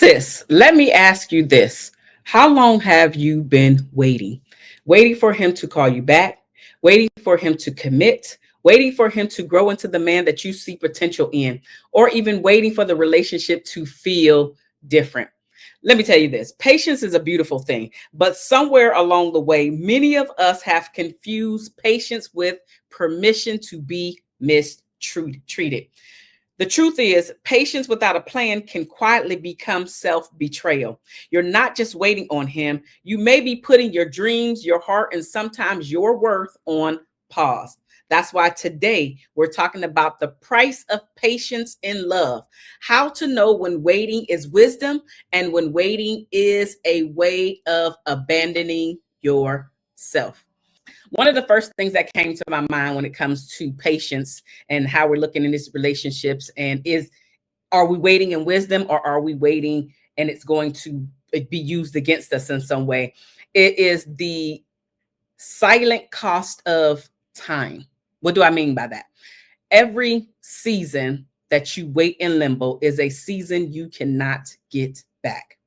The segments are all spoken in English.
Sis, let me ask you this. How long have you been waiting? Waiting for him to call you back, waiting for him to commit, waiting for him to grow into the man that you see potential in, or even waiting for the relationship to feel different. Let me tell you this, patience is a beautiful thing, but somewhere along the way, many of us have confused patience with permission to be mistreated. The truth is, patience without a plan can quietly become self betrayal. You're not just waiting on him, you may be putting your dreams, your heart, and sometimes your worth on pause. That's why today we're talking about the price of patience in love, how to know when waiting is wisdom and when waiting is a way of abandoning yourself. One of the first things that came to my mind when it comes to patience and how we're looking in these relationships and is, are we waiting in wisdom or are we waiting and it's going to be used against us in some way? It is the silent cost of time. What do I mean by that? Every season that you wait in limbo is a season you cannot get back.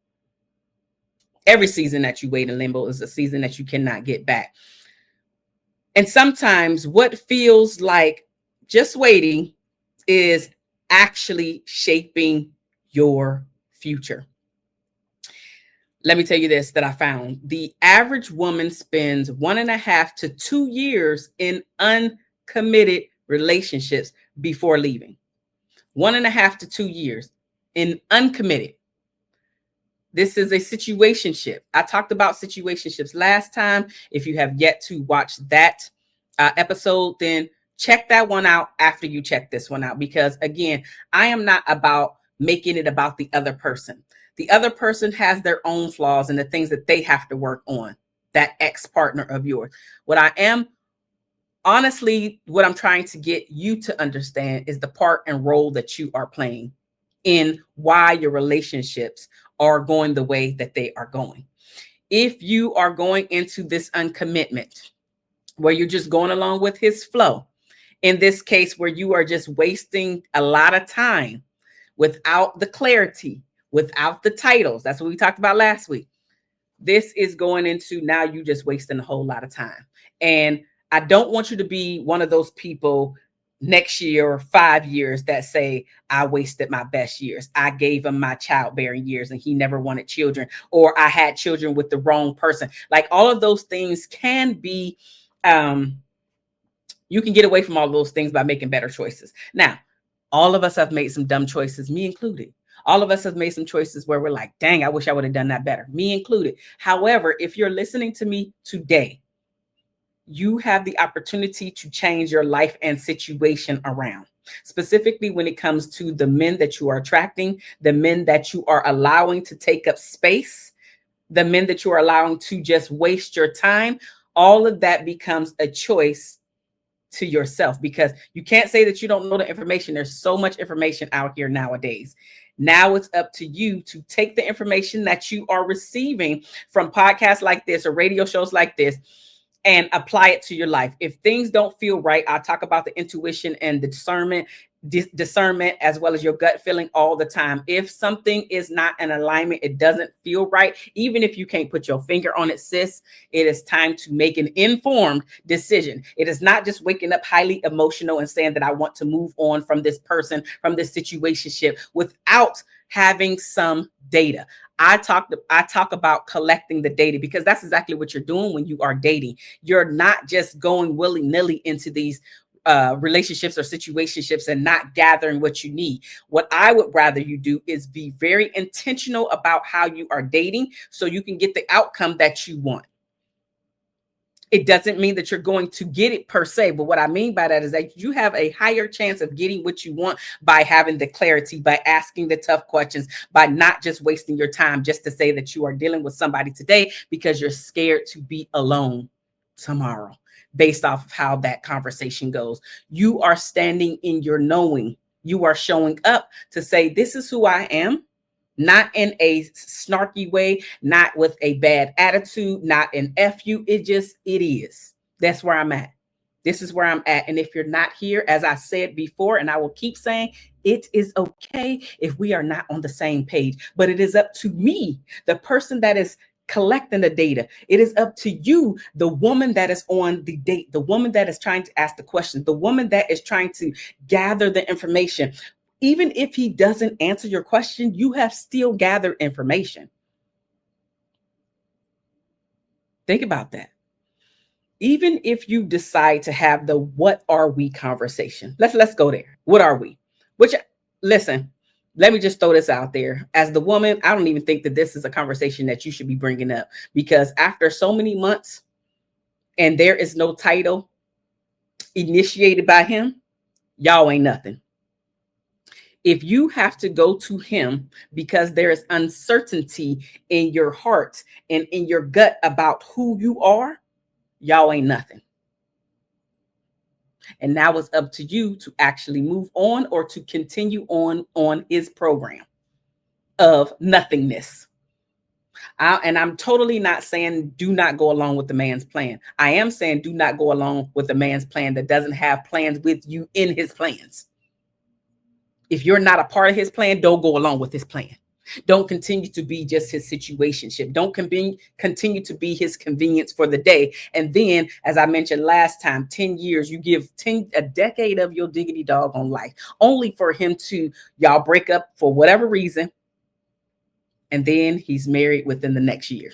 Every season that you wait in limbo is a season that you cannot get back. And sometimes what feels like just waiting is actually shaping your future. Let me tell you this that I found. The average woman spends 1.5 to 2 years in uncommitted relationships before leaving. 1.5 to 2 years in uncommitted. This is a situationship. I talked about situationships last time. If you have yet to watch that episode, then check that one out after you check this one out. Because again, I am not about making it about the other person. The other person has their own flaws and the things that they have to work on, that ex-partner of yours. What I am, honestly, what I'm trying to get you to understand is the part and role that you are playing in why your relationships are going the way that they are going. If you are going into this uncommitment where you're just going along with his flow, in this case where you are just wasting a lot of time without the clarity, without the titles, that's what we talked about last week. This is going into now you just wasting a whole lot of time. And I don't want you to be one of those people next year or 5 years that say, I wasted my best years. I gave him my childbearing years and he never wanted children, or I had children with the wrong person. Like all of those things can be, you can get away from all those things by making better choices. Now, all of us have made some dumb choices, me included. All of us have made some choices where we're like, dang, I wish I would have done that better, me included. However, if you're listening to me today, you have the opportunity to change your life and situation around. Specifically, when it comes to the men that you are attracting, the men that you are allowing to take up space, the men that you are allowing to just waste your time, all of that becomes a choice to yourself, because you can't say that you don't know the information. There's so much information out here nowadays. Now it's up to you to take the information that you are receiving from podcasts like this or radio shows like this and apply it to your life. If things don't feel right, I'll talk about the intuition and the discernment as well as your gut feeling all the time. If something is not in alignment, it doesn't feel right, even if you can't put your finger on it, sis, it is time to make an informed decision. It is not just waking up highly emotional and saying that I want to move on from this person, from this situationship, without having some data. I talk about collecting the data, because that's exactly what you're doing when you are dating. You're not just going willy-nilly into these relationships or situationships and not gathering what you need. What I would rather you do is be very intentional about how you are dating so you can get the outcome that you want. It doesn't mean that you're going to get it per se, but what I mean by that is that you have a higher chance of getting what you want by having the clarity, by asking the tough questions, by not just wasting your time just to say that you are dealing with somebody today because you're scared to be alone tomorrow based off of how that conversation goes. You are standing in your knowing. You are showing up to say, this is who I am. Not in a snarky way, not with a bad attitude, not an F you. It is. That's where I'm at. This is where I'm at. And if you're not here, as I said before, and I will keep saying, it is okay if we are not on the same page, but it is up to me, the person that is collecting the data. It is up to you, the woman that is on the date, the woman that is trying to ask the questions, the woman that is trying to gather the information. Even if he doesn't answer your question, you have still gathered information. Think about that. Even if you decide to have the what are we conversation, let's go there. What are we? Which, listen, let me just throw this out there. As the woman, I don't even think that this is a conversation that you should be bringing up, because after so many months and there is no title initiated by him, y'all ain't nothing. If you have to go to him because there is uncertainty in your heart and in your gut about who you are, y'all ain't nothing. And now it's up to you to actually move on or to continue on his program of nothingness. And I'm totally not saying do not go along with the man's plan. I am saying do not go along with the man's plan that doesn't have plans with you in his plans. If you're not a part of his plan, don't go along with his plan. Don't continue to be just his situationship. Don't continue to be his convenience for the day. And then, as I mentioned last time, 10 years, you give a decade of your diggity dog on life, only for him to, y'all break up for whatever reason. And then he's married within the next year.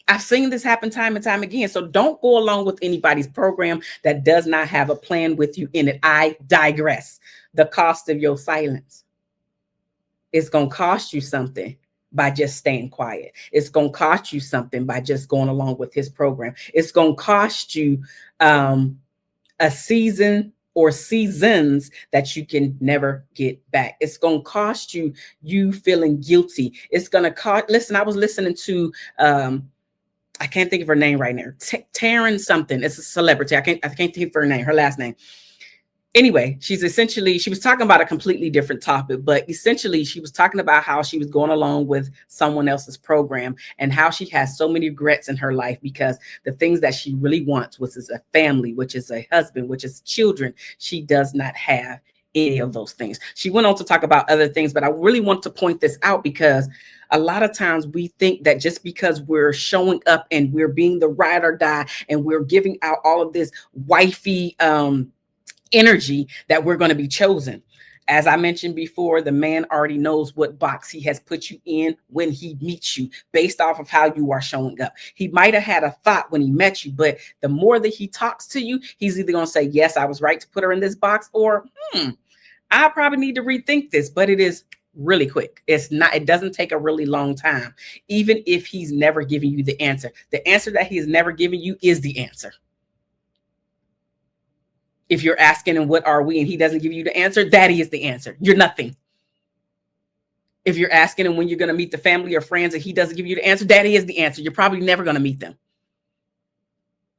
I've seen this happen time and time again. So don't go along with anybody's program that does not have a plan with you in it. I digress. The cost of your silence. It's going to cost you something by just staying quiet. It's going to cost you something by just going along with his program. It's going to cost you a season or seasons that you can never get back. It's going to cost you feeling guilty. It's going to cost. Listen, I was listening to I can't think of her name right now. Taryn something. It's a celebrity. I can't think of her name, her last name. Anyway, she was talking about a completely different topic, but essentially she was talking about how she was going along with someone else's program and how she has so many regrets in her life because the things that she really wants, which is a family, which is a husband, which is children, she does not have any of those things. She went on to talk about other things, but I really want to point this out because a lot of times we think that just because we're showing up and we're being the ride or die and we're giving out all of this wifey energy that we're going to be chosen. As I mentioned before, the man already knows what box he has put you in when he meets you based off of how you are showing up. He might have had a thought when he met you, but the more that he talks to you, he's either going to say, yes, I was right to put her in this box, or I probably need to rethink this. But it is really quick. It doesn't take a really long time. Even if he's never giving you the answer that he has never given you is the answer. If you're asking him, what are we? And he doesn't give you the answer, that is the answer. You're nothing. If you're asking him when you're going to meet the family or friends and he doesn't give you the answer, that is the answer. You're probably never going to meet them.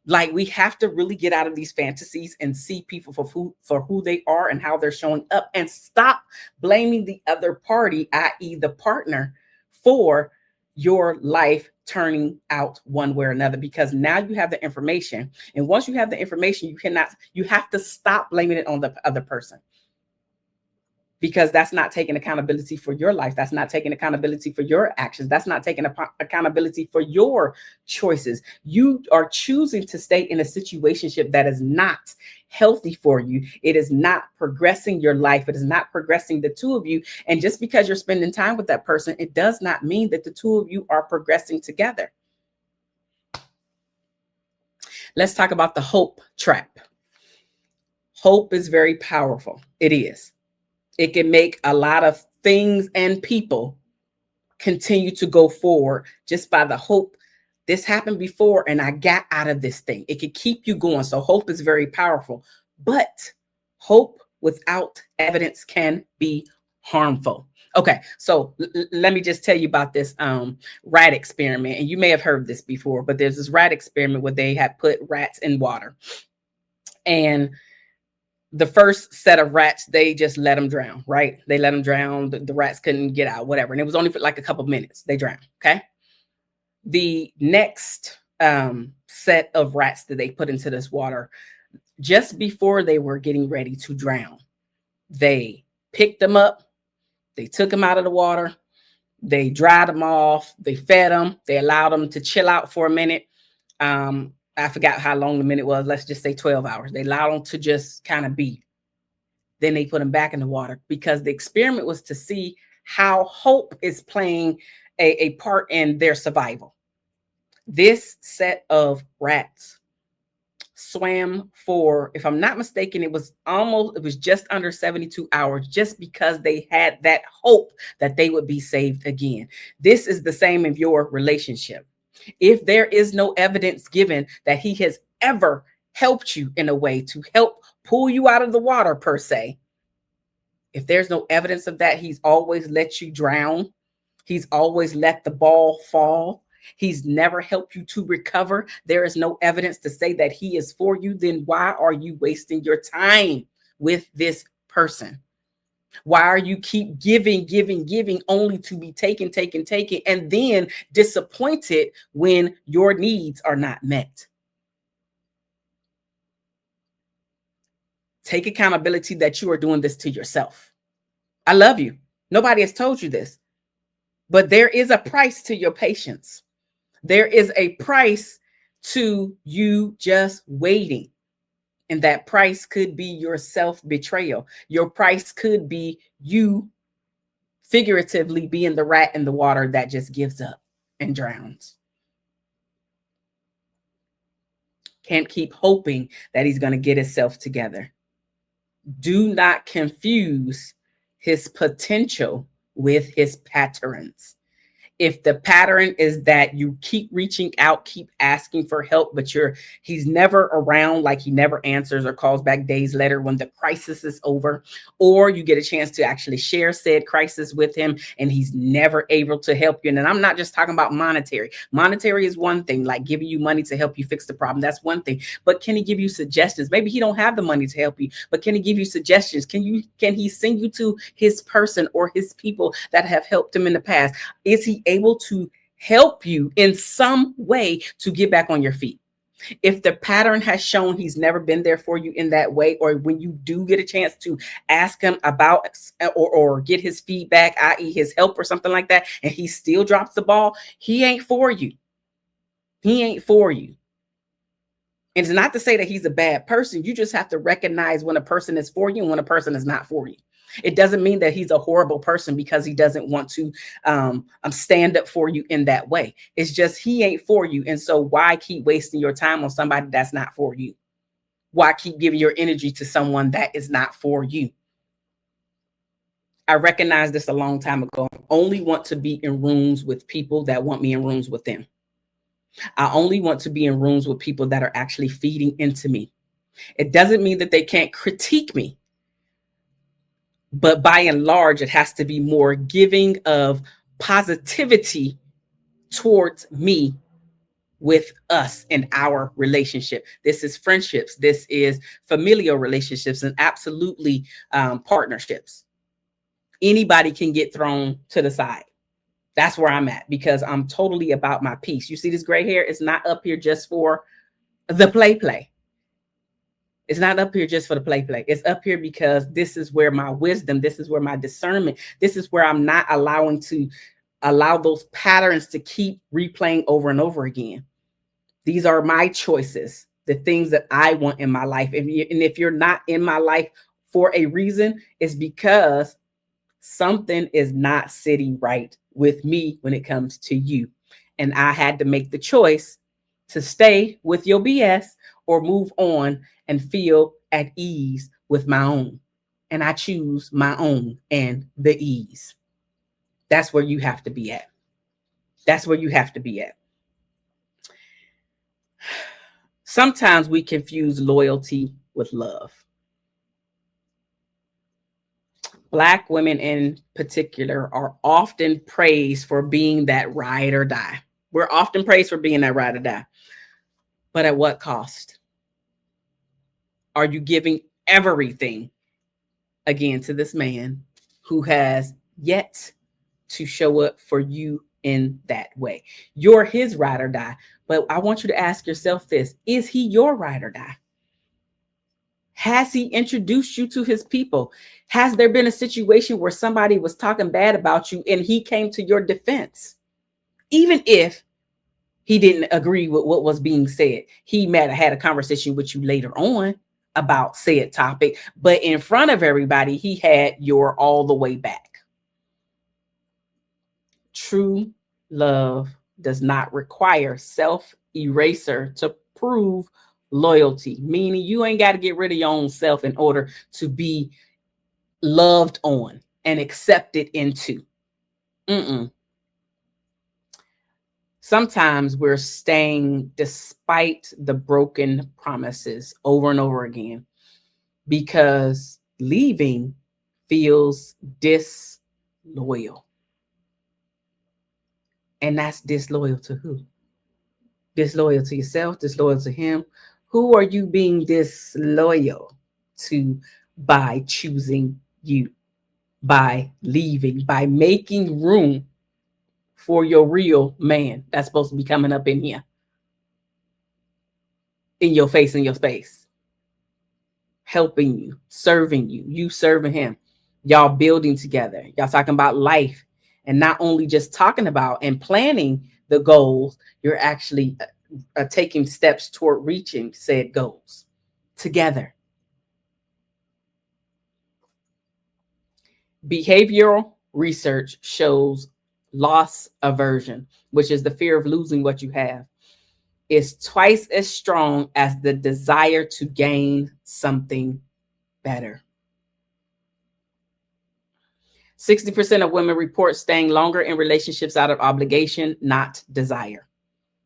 Like, we have to really get out of these fantasies and see people for who they are and how they're showing up, and stop blaming the other party, i.e. the partner, for your life turning out one way or another, because now you have the information. And once you have the information, you have to stop blaming it on the other person, because that's not taking accountability for your life. That's not taking accountability for your actions. That's not taking accountability for your choices. You are choosing to stay in a situationship that is not healthy for you. It is not progressing your life. It is not progressing the two of you. And just because you're spending time with that person, it does not mean that the two of you are progressing together. Let's talk about the hope trap. Hope is very powerful. It is. It can make a lot of things and people continue to go forward just by the hope. This happened before and I got out of this thing. It can keep you going. So hope is very powerful, but hope without evidence can be harmful. Okay, so let me just tell you about this rat experiment. And you may have heard this before, but there's this rat experiment where they had put rats in water. And the first set of rats, they just let them drown, right? They let them drown. The rats couldn't get out, whatever. And it was only for like a couple of minutes. They drowned, okay? The next set of rats that they put into this water, Just before they were getting ready to drown, they picked them up, they took them out of the water, they dried them off, they fed them, they allowed them to chill out for a minute. I forgot how long the minute was. Let's just say 12 hours. They allowed them to just kind of be. Then they put them back in the water because the experiment was to see how hope is playing a part in their survival. This set of rats swam for, if I'm not mistaken, it was just under 72 hours, just because they had that hope that they would be saved again. This is the same in your relationship. If there is no evidence given that he has ever helped you in a way to help pull you out of the water per se, if there's no evidence of that, he's always let you drown. He's always let the ball fall. He's never helped you to recover. There is no evidence to say that he is for you. Then why are you wasting your time with this person? Why are you keep giving, only to be taken, and then disappointed when your needs are not met? Take accountability that you are doing this to yourself. I love you. Nobody has told you this, but there is a price to your patience. There is a price to you just waiting. And that price could be your self-betrayal. Your price could be you figuratively being the rat in the water that just gives up and drowns. Can't keep hoping that he's going to get himself together. Do not confuse his potential with his patterns. If the pattern is that you keep reaching out, keep asking for help, but he's never around, like he never answers or calls back days later when the crisis is over, or you get a chance to actually share said crisis with him and he's never able to help you. And I'm not just talking about monetary. Monetary is one thing, like giving you money to help you fix the problem. That's one thing. But can he give you suggestions? Maybe he don't have the money to help you, but can he give you suggestions? Can he send you to his person or his people that have helped him in the past? Is he able to help you in some way to get back on your feet? If the pattern has shown he's never been there for you in that way, or when you do get a chance to ask him about or get his feedback, i.e. his help or something like that, and he still drops the ball, he ain't for you. He ain't for you. And it's not to say that he's a bad person. You just have to recognize when a person is for you and when a person is not for you. It doesn't mean that he's a horrible person because he doesn't want to stand up for you in that way. It's just he ain't for you. And so why keep wasting your time on somebody that's not for you? Why keep giving your energy to someone that is not for you? I recognized this a long time ago. I only want to be in rooms with people that want me in rooms with them. I only want to be in rooms with people that are actually feeding into me. It doesn't mean that they can't critique me, but by and large, it has to be more giving of positivity towards me with us in our relationship. This is friendships. This is familial relationships, and absolutely partnerships. Anybody can get thrown to the side. That's where I'm at because I'm totally about my peace. You see this gray hair? It's not up here just for the play. It's not up here just for the play. It's up here because this is where my wisdom, this is where my discernment, this is where I'm not allowing to allow those patterns to keep replaying over and over again. These are my choices, the things that I want in my life. And if you're not in my life for a reason, it's because something is not sitting right with me when it comes to you. And I had to make the choice to stay with your BS or move on and feel at ease with my own. And I choose my own and the ease. That's where you have to be at. That's where you have to be at. Sometimes we confuse loyalty with love. Black women in particular are often praised for being that ride or die. We're often praised for being that ride or die. But at what cost? Are you giving everything again to this man who has yet to show up for you in that way? You're his ride or die. But I want you to ask yourself this: is he your ride or die? Has he introduced you to his people? Has there been a situation where somebody was talking bad about you and he came to your defense? Even if he didn't agree with what was being said, he might have had a conversation with you later on about said topic, but in front of everybody, he had your all the way back. True love does not require self eraser to prove loyalty, meaning you ain't got to get rid of your own self in order to be loved on and accepted into. Mm-mm. Sometimes we're staying despite the broken promises over and over again because leaving feels disloyal. And that's disloyal to who? Disloyal to yourself, disloyal to him. Who are you being disloyal to by choosing you, by leaving, by making room for your real man that's supposed to be coming up in here, in your face, in your space, helping you, you serving him, y'all building together, y'all talking about life, and not only just talking about and planning the goals, you're actually taking steps toward reaching said goals together. Behavioral research shows loss aversion, which is the fear of losing what you have, is twice as strong as the desire to gain something better. 60% of women report staying longer in relationships out of obligation, not desire.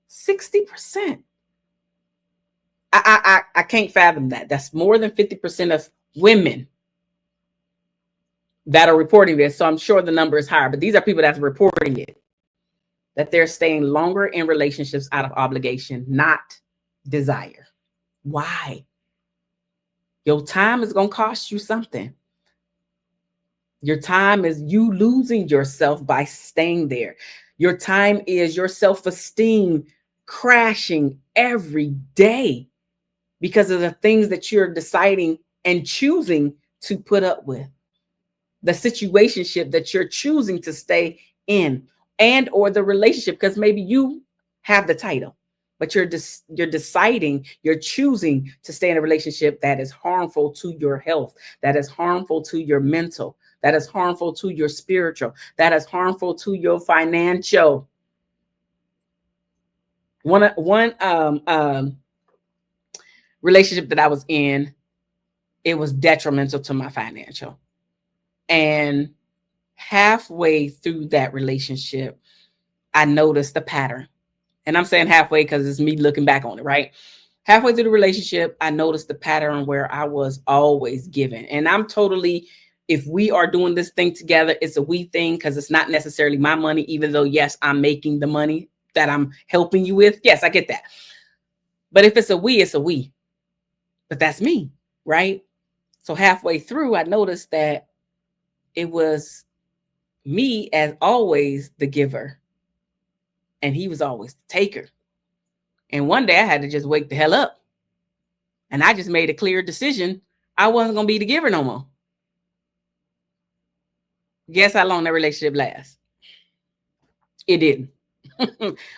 60%. I can't fathom that. That's more than 50% of women that are reporting this. So I'm sure the number is higher, but these are people that's reporting it, that they're staying longer in relationships out of obligation, not desire. Why? Your time is going to cost you something. Your time is you losing yourself by staying there. Your time is your self-esteem crashing every day because of the things that you're deciding and choosing to put up with. The situationship that you're choosing to stay in, and or the relationship, because maybe you have the title, but you're deciding, you're choosing to stay in a relationship that is harmful to your health, that is harmful to your mental, that is harmful to your spiritual, that is harmful to your financial. One relationship that I was in, it was detrimental to my financial. And halfway through that relationship, I noticed the pattern. And I'm saying halfway because it's me looking back on it, right? Halfway through the relationship, I noticed the pattern where I was always giving. And I'm totally, if we are doing this thing together, it's a we thing because it's not necessarily my money, even though, yes, I'm making the money that I'm helping you with. Yes, I get that. But if it's a we, it's a we. But that's me, right? So halfway through, I noticed that it was me as always the giver, and he was always the taker. And one day I had to just wake the hell up. And I just made a clear decision. I wasn't going to be the giver no more. Guess how long that relationship lasts? It didn't.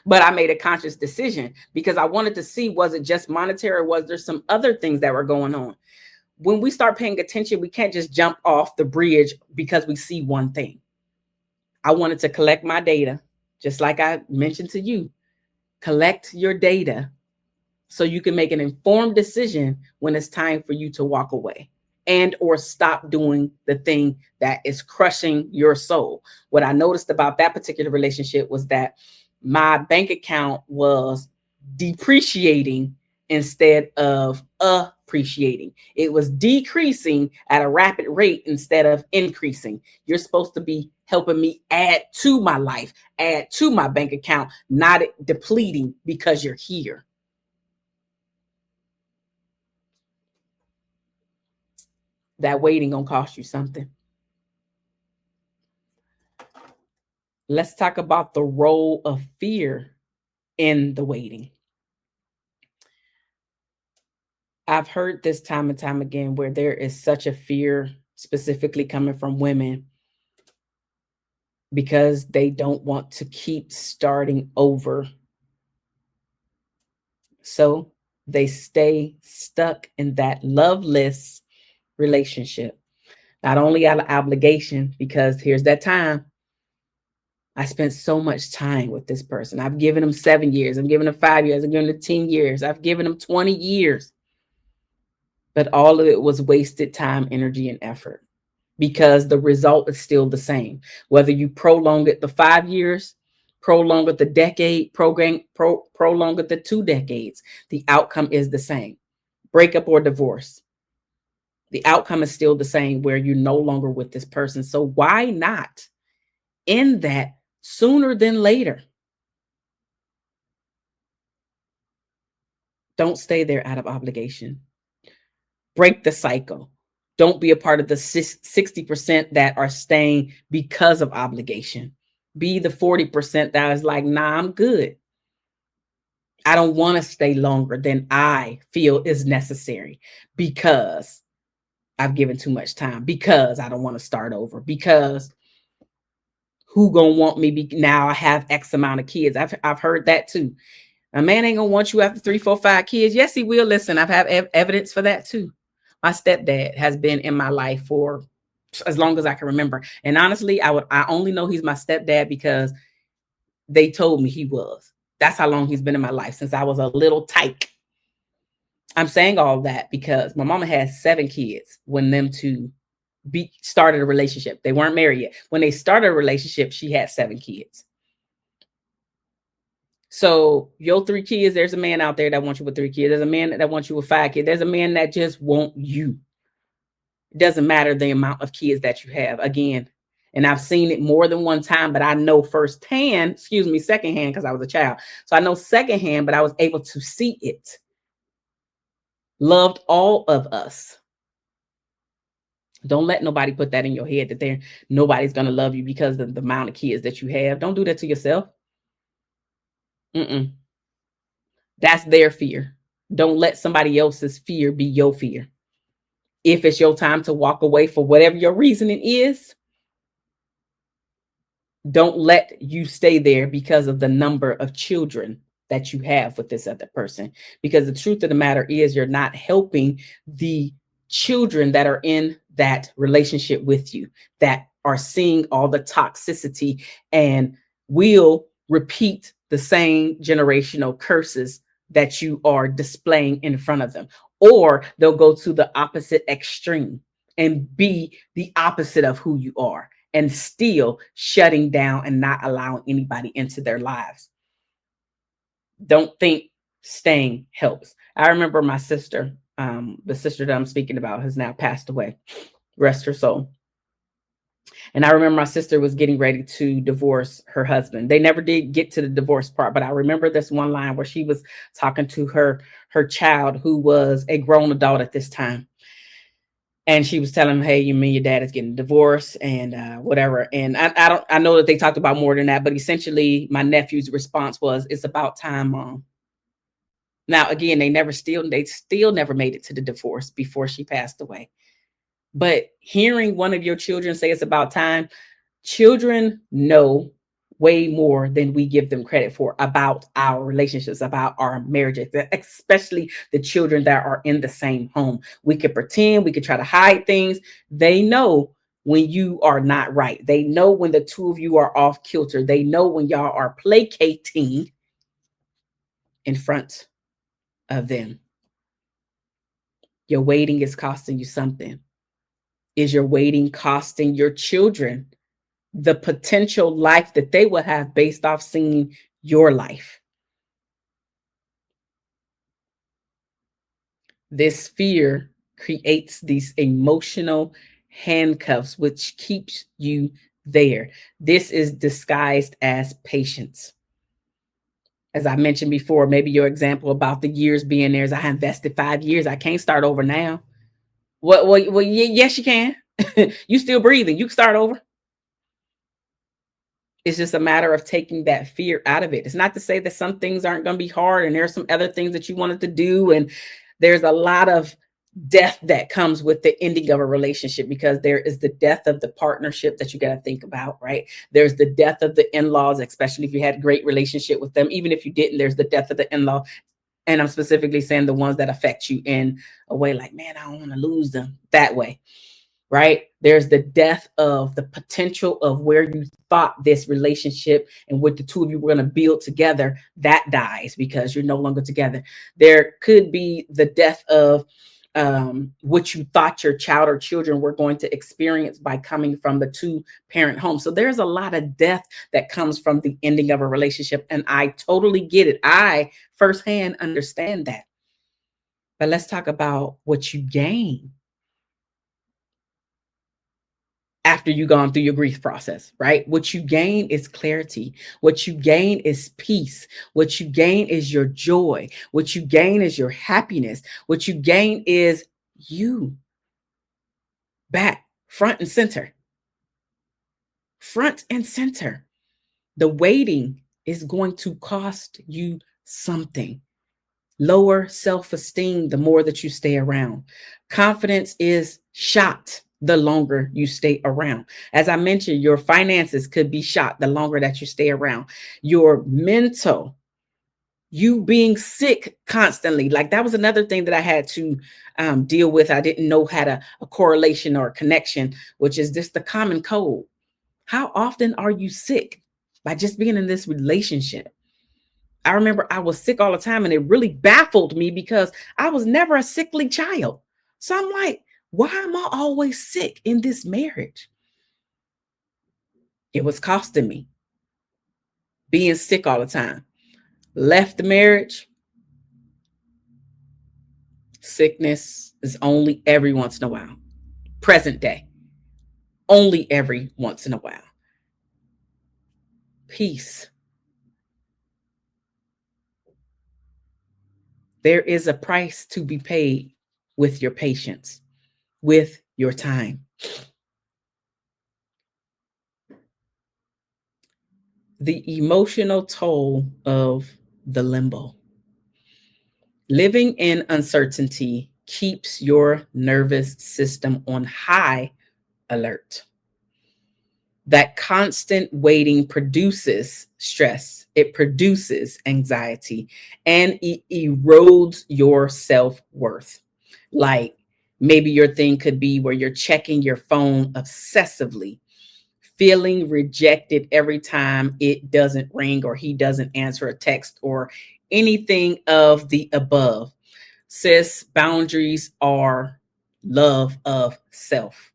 But I made a conscious decision because I wanted to see, was it just monetary? Or was there some other things that were going on? When we start paying attention, we can't just jump off the bridge because we see one thing. I wanted to collect my data, just like I mentioned to you. Collect your data so you can make an informed decision when it's time for you to walk away and or stop doing the thing that is crushing your soul. What I noticed about that particular relationship was that my bank account was depreciating instead of appreciating. It was decreasing at a rapid rate instead of increasing. You're supposed to be helping me add to my life, add to my bank account, not depleting because you're here. That waiting gonna cost you something. Let's talk about the role of fear in the waiting. I've heard this time and time again where there is such a fear, specifically coming from women, because they don't want to keep starting over. So they stay stuck in that loveless relationship. Not only out of obligation, because here's that time. I spent so much time with this person. I've given them 7 years. I've given them 5 years. I've given them 10 years. I've given them 20 years. But all of it was wasted time, energy, and effort, because the result is still the same. Whether you prolong it the 5 years, prolong it the decade, prolong it the 2 decades, the outcome is the same. Breakup or divorce, the outcome is still the same, where you're no longer with this person. So why not end that sooner than later? Don't stay there out of obligation. Break the cycle. Don't be a part of the 60% that are staying because of obligation. Be the 40% that is like, nah, I'm good. I don't want to stay longer than I feel is necessary, because I've given too much time, because I don't want to start over, because who gonna want me now I have X amount of kids. I've heard that too. A man ain't gonna want you after 3, 4, 5 kids. Yes, he will. Listen, I've had evidence for that too. My stepdad has been in my life for as long as I can remember. And honestly, I only know he's my stepdad because they told me he was. That's how long he's been in my life, since I was a little tyke. I'm saying all that because my mama had 7 kids when them two started a relationship. They weren't married yet. When they started a relationship, she had 7 kids. So your 3 kids, there's a man out there that wants you with 3 kids. There's a man that wants you with 5 kids. There's a man that just want you. It doesn't matter the amount of kids that you have. Again, and I've seen it more than one time, but I know firsthand, secondhand, because I was a child. So I know secondhand, but I was able to see it. Loved all of us. Don't let nobody put that in your head that nobody's going to love you because of the amount of kids that you have. Don't do that to yourself. That's their fear. Don't let somebody else's fear be your fear. If it's your time to walk away for whatever your reasoning is, don't let you stay there because of the number of children that you have with this other person. Because the truth of the matter is, you're not helping the children that are in that relationship with you, that are seeing all the toxicity and will repeat the same generational curses that you are displaying in front of them. Or they'll go to the opposite extreme and be the opposite of who you are, and still shutting down and not allowing anybody into their lives. Don't think staying helps. I remember my sister, the sister that I'm speaking about has now passed away, rest her soul. And I remember my sister was getting ready to divorce her husband. They never did get to the divorce part, but I remember this one line where she was talking to her child, who was a grown adult at this time. And she was telling him, hey, you mean your dad is getting divorced and whatever. And I know that they talked about more than that, but essentially my nephew's response was, it's about time, Mom. Now, again, they still never made it to the divorce before she passed away. But hearing one of your children say it's about time, children know way more than we give them credit for about our relationships, about our marriages, especially the children that are in the same home. We could pretend, we could try to hide things. They know when you are not right. They know when the two of you are off kilter. They know when y'all are placating in front of them. Your waiting is costing you something. Is your waiting costing your children the potential life that they will have based off seeing your life? This fear creates these emotional handcuffs, which keeps you there. This is disguised as patience. As I mentioned before, maybe your example about the years being there is, I invested 5 years. I can't start over now. Well, yes, you can. You still breathing. You can start over. It's just a matter of taking that fear out of it. It's not to say that some things aren't going to be hard and there's some other things that you wanted to do and There's a lot of death that comes with the ending of a relationship, because there is the death of the partnership that you got to think about, right? There's the death of the in-laws, especially if you had a great relationship with them. Even if you didn't, there's the death of the in-law. And I'm specifically saying the ones that affect you in a way like, man, I don't want to lose them that way, right? There's the death of the potential of where you thought this relationship and what the two of you were going to build together, that dies because you're no longer together. There could be the death of what you thought your child or children were going to experience by coming from the two parent home. So there's a lot of death that comes from the ending of a relationship. And I totally get it. I firsthand understand that. But let's talk about what you gain after you've gone through your grief process, right? What you gain is clarity. What you gain is peace. What you gain is your joy. What you gain is your happiness. What you gain is you back, front and center. Front and center. The waiting is going to cost you something. Lower self-esteem the more that you stay around. Confidence is shot the longer you stay around. As I mentioned, your finances could be shot the longer that you stay around. Your mental, you being sick constantly, like that was another thing that I had to deal with. I didn't know how to a correlation or a connection, which is just the common cold. How often are you sick by just being in this relationship? I remember I was sick all the time, and it really baffled me because I was never a sickly child. So I'm like, why am I always sick in this marriage? It was costing me being sick all the time. Left the marriage. Sickness is only every once in a while. Present day, only every once in a while. Peace. There is a price to be paid with your patience, with your time. The emotional toll of the limbo. Living in uncertainty keeps your nervous system on high alert. That constant waiting produces stress, it produces anxiety, and it erodes your self worth. Like maybe your thing could be where you're checking your phone obsessively, feeling rejected every time it doesn't ring or he doesn't answer a text or anything of the above. Sis, boundaries are love of self.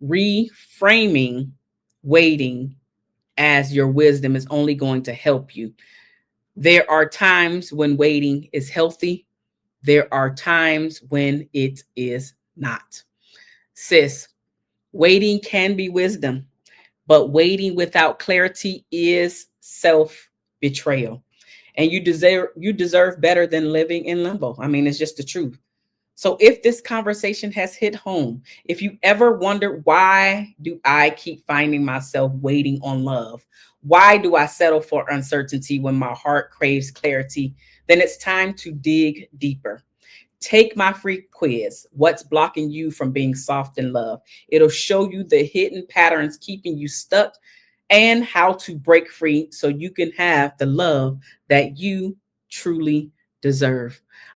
Reframing waiting as your wisdom is only going to help you. There are times when waiting is healthy. There are times when it is not. Sis, waiting can be wisdom, but waiting without clarity is self-betrayal. And you deserve better than living in limbo. I mean, it's just the truth. So if this conversation has hit home, if you ever wonder, why do I keep finding myself waiting on love? Why do I settle for uncertainty when my heart craves clarity? Then it's time to dig deeper. Take my free quiz, What's Blocking You from Being Soft in Love? It'll show you the hidden patterns keeping you stuck and how to break free so you can have the love that you truly deserve.